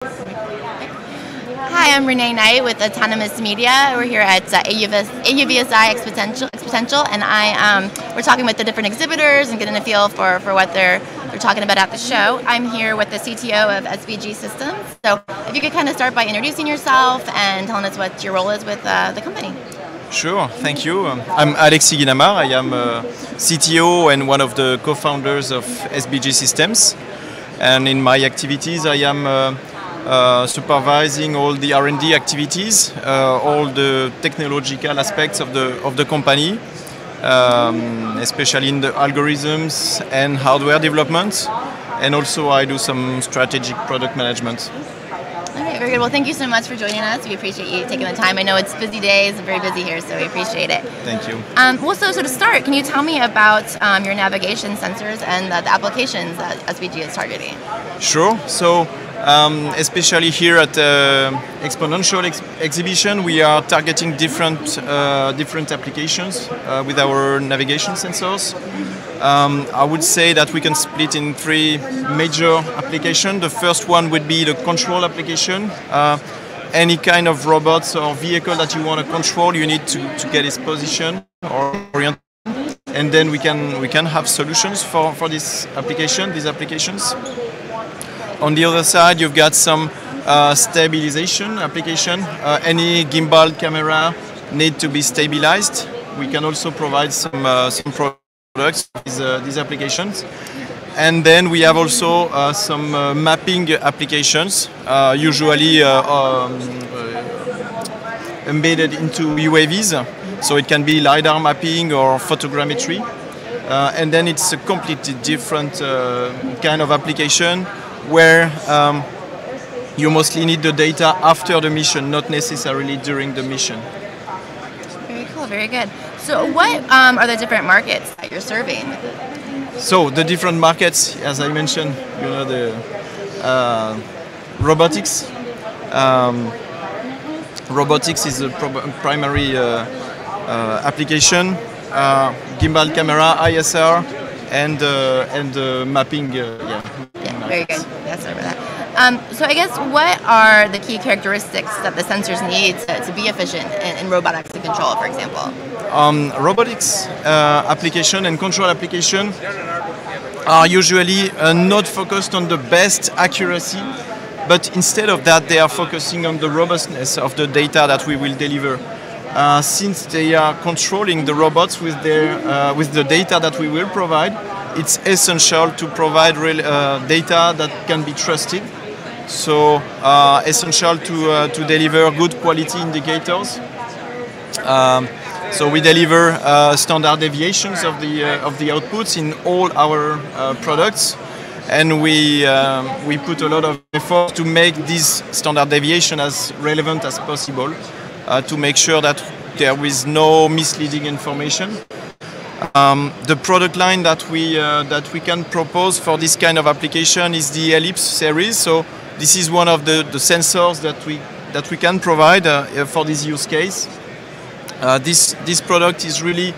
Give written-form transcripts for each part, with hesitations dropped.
Hi, I'm Renee Knight with Autonomous Media. We're here at AUVSI Xponential, and we're talking with the different exhibitors and getting a feel for what they're talking about at the show. I'm here with the CTO of SVG Systems. So if you could kind of start by introducing yourself and telling us what your role is with the company. Sure, thank you. I'm Alexis Guinamard. I am CTO and one of the co-founders of SVG Systems. And in my activities, I am supervising all the R&D activities, all the technological aspects of the company, especially in the algorithms and hardware development. And also I do some strategic product management. Okay, very good. Well, thank you so much for joining us. We appreciate you taking the time. I know it's busy days and very busy here, so we appreciate it. Thank you. So to start, can you tell me about your navigation sensors and the applications that SVG is targeting? Sure. So, especially here at Xponential exhibition, we are targeting different applications with our navigation sensors. I would say that we can split in three major applications. The first one would be the control application. Any kind of robots or vehicle that you want to control, you need to get its position or orientation, and then we can have solutions for these applications. On the other side, you've got some stabilization application. Any gimbal camera need to be stabilized. We can also provide some products for these applications. And then we have also some mapping applications, usually embedded into UAVs. So it can be LiDAR mapping or photogrammetry. And then it's a completely different kind of application where you mostly need the data after the mission, not necessarily during the mission. Very cool, very good. So what are the different markets that you're serving? So the different markets, as I mentioned, you know, the robotics. Robotics is a primary application. Gimbal camera, ISR, and mapping. Very good. That's over that. So I guess what are the key characteristics that the sensors need to be efficient in robotics and control, for example? Robotics application and control application are usually not focused on the best accuracy, but instead of that, they are focusing on the robustness of the data that we will deliver. Since they are controlling the robots with the data that we will provide, it's essential to provide data that can be trusted. So essential to deliver good quality indicators. So we deliver standard deviations of the outputs in all our products, and we put a lot of effort to make this standard deviation as relevant as possible, to make sure that there is no misleading information. The product line that we can propose for this kind of application is the AUVSI series. So this is one of the sensors that we can provide for this use case. This product is really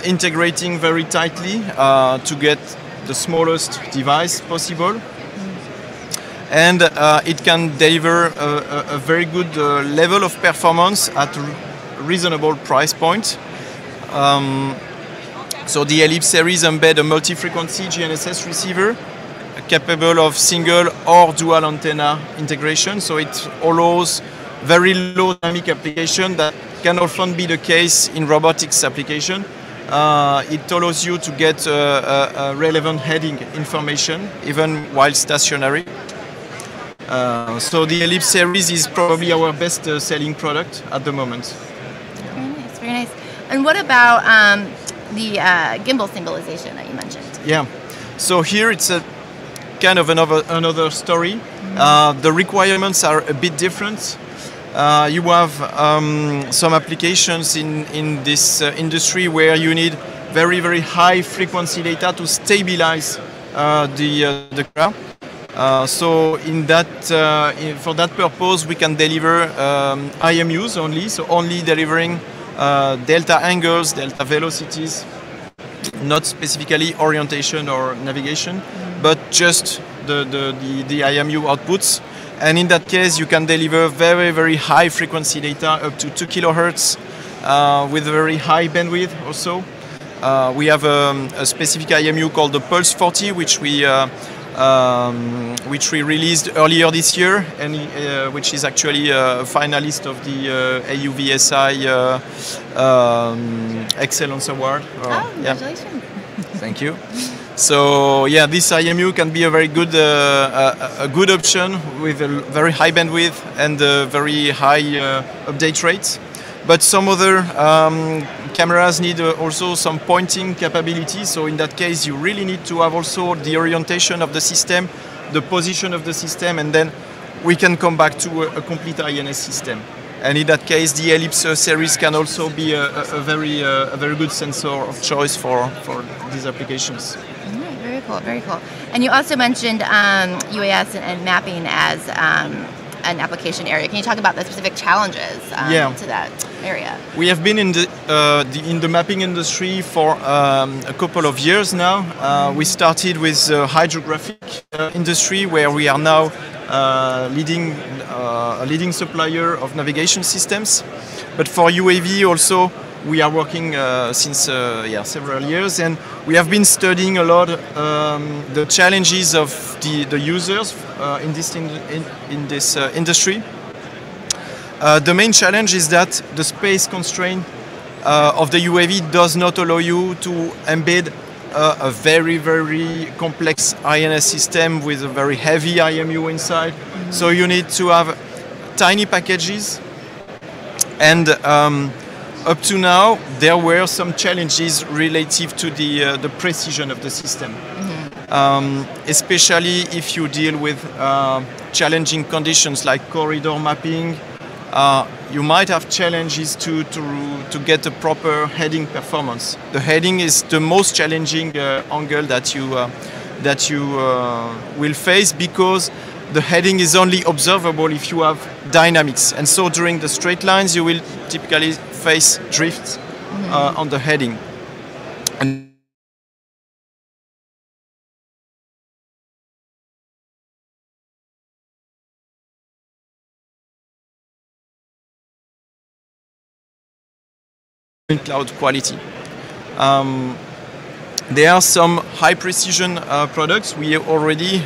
integrating very tightly to get the smallest device possible, and it can deliver a very good level of performance at a reasonable price point. So the AUVSI series embed a multi-frequency GNSS receiver capable of single or dual antenna integration. So it allows very low dynamic application that can often be the case in robotics application. It allows you to get a relevant heading information even while stationary. So the AUVSI series is probably our best selling product at the moment. Very nice, very nice. And what about the gimbal symbolization that you mentioned? Yeah, so here it's a kind of another story. The requirements are a bit different. You have some applications in this industry where you need very, very high frequency data to stabilize the camera. So for that purpose, we can deliver IMUs only, so only delivering delta angles, delta velocities, not specifically orientation or navigation, but just the IMU outputs. And in that case, you can deliver very, very high frequency data up to 2 kilohertz with a very high bandwidth also. We have a specific IMU called the Pulse 40, which we released earlier this year, and which is actually a finalist of the AUVSI Excellence Award. Congratulations! Yeah. Thank you. So yeah, this IMU can be a very good a good option with a very high bandwidth and a very high update rate. But some other cameras need also some pointing capability. So in that case, you really need to have also the orientation of the system, the position of the system, and then we can come back to a complete INS system. And in that case, the Ellipse series can also be a very good sensor of choice for these applications. Very cool, very cool. And you also mentioned UAS and mapping as an application area. Can you talk about the specific challenges to that area? We have been in the mapping industry for a couple of years now. We started with the hydrographic industry, where we are now a leading supplier of navigation systems. But for UAV also, we are working since several years, and we have been studying a lot the challenges of the users in this industry. The main challenge is that the space constraint of the UAV does not allow you to embed a very, very complex INS system with a very heavy IMU inside. So you need to have tiny packages, and up to now, there were some challenges relative to the precision of the system, especially if you deal with challenging conditions like corridor mapping. You might have challenges to get a proper heading performance. The heading is the most challenging angle that you will face, because the heading is only observable if you have dynamics. And so during the straight lines, you will typically face drifts on the heading. And cloud quality. There are some high precision products. We already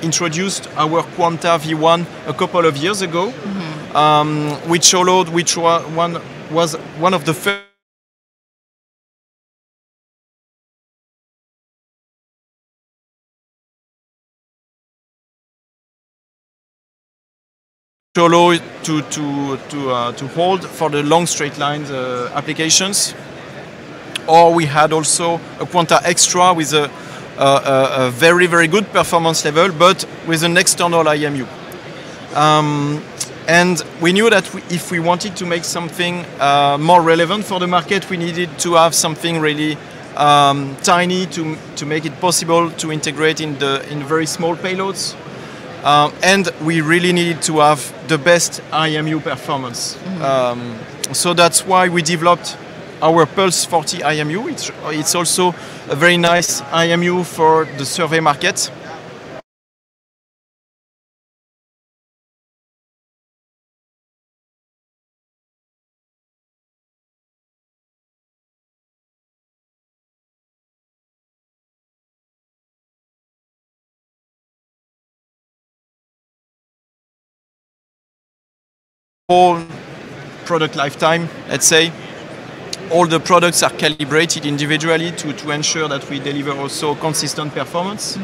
introduced our Quanta V1 a couple of years ago, which was one of the first to hold for the long straight lines applications. Or we had also a Quanta Extra with a very, very good performance level, but with an external IMU. And we knew that if we wanted to make something more relevant for the market, we needed to have something really tiny to make it possible to integrate in very small payloads. And we really needed to have the best IMU performance. So that's why we developed our Pulse 40 IMU. It's also a very nice IMU for the survey market. Whole product lifetime, let's say. All the products are calibrated individually to ensure that we deliver also consistent performance.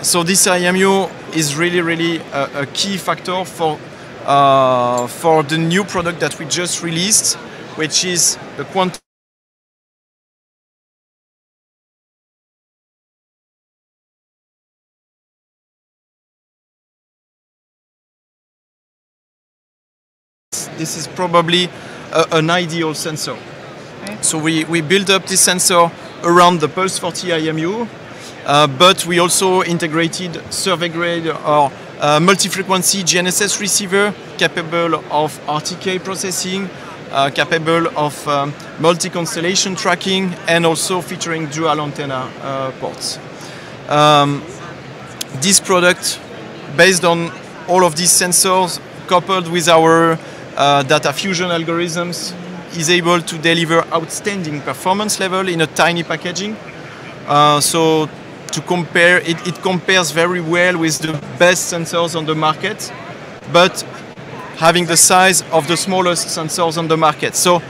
So this IMU is really a key factor for the new product that we just released, which is the Quanta. This is probably an ideal sensor. So we built up this sensor around the Pulse 40 IMU, but we also integrated survey grade or multi-frequency GNSS receiver capable of RTK processing, capable of multi-constellation tracking, and also featuring dual antenna ports. this product, based on all of these sensors, coupled with our data fusion algorithms, is able to deliver outstanding performance level in a tiny packaging. So to compare, it compares very well with the best sensors on the market, but having the size of the smallest sensors on the market. So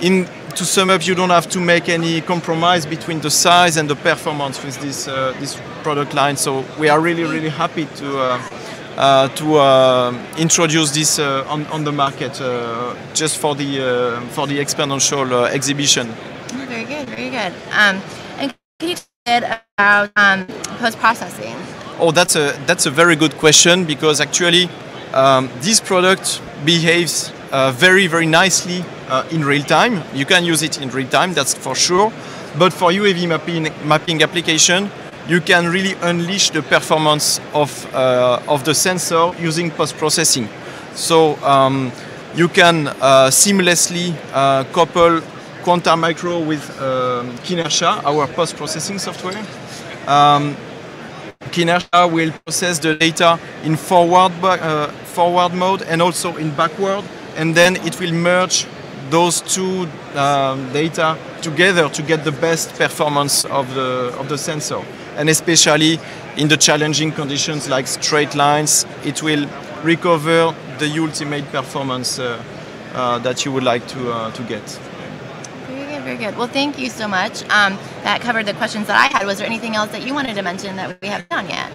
to sum up, you don't have to make any compromise between the size and the performance with this product line. So we are really happy to introduce this on the market just for the Xponential exhibition. Very good, very good. And can you tell me about post-processing? Oh, that's a very good question, because actually this product behaves very nicely in real time. You can use it in real time, that's for sure. But for UAV mapping application, you can really unleash the performance of the sensor using post-processing. So you can seamlessly couple Quanta Micro with Kinersha, our post-processing software. Kinersha will process the data in forward mode and also in backward, and then it will merge those two data together to get the best performance of the sensor. And especially in the challenging conditions like straight lines, it will recover the ultimate performance that you would like to get. Very good. Well, thank you so much. That covered the questions that I had. Was there anything else that you wanted to mention that we haven't done yet?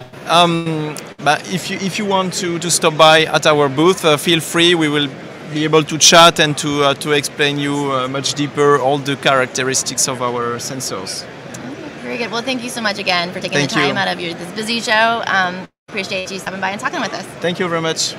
But if you want to stop by at our booth, feel free. We will be able to chat and to explain you much deeper all the characteristics of our sensors. Very good. Well, thank you so much again for taking the time out of this busy show. Appreciate you stopping by and talking with us. Thank you very much.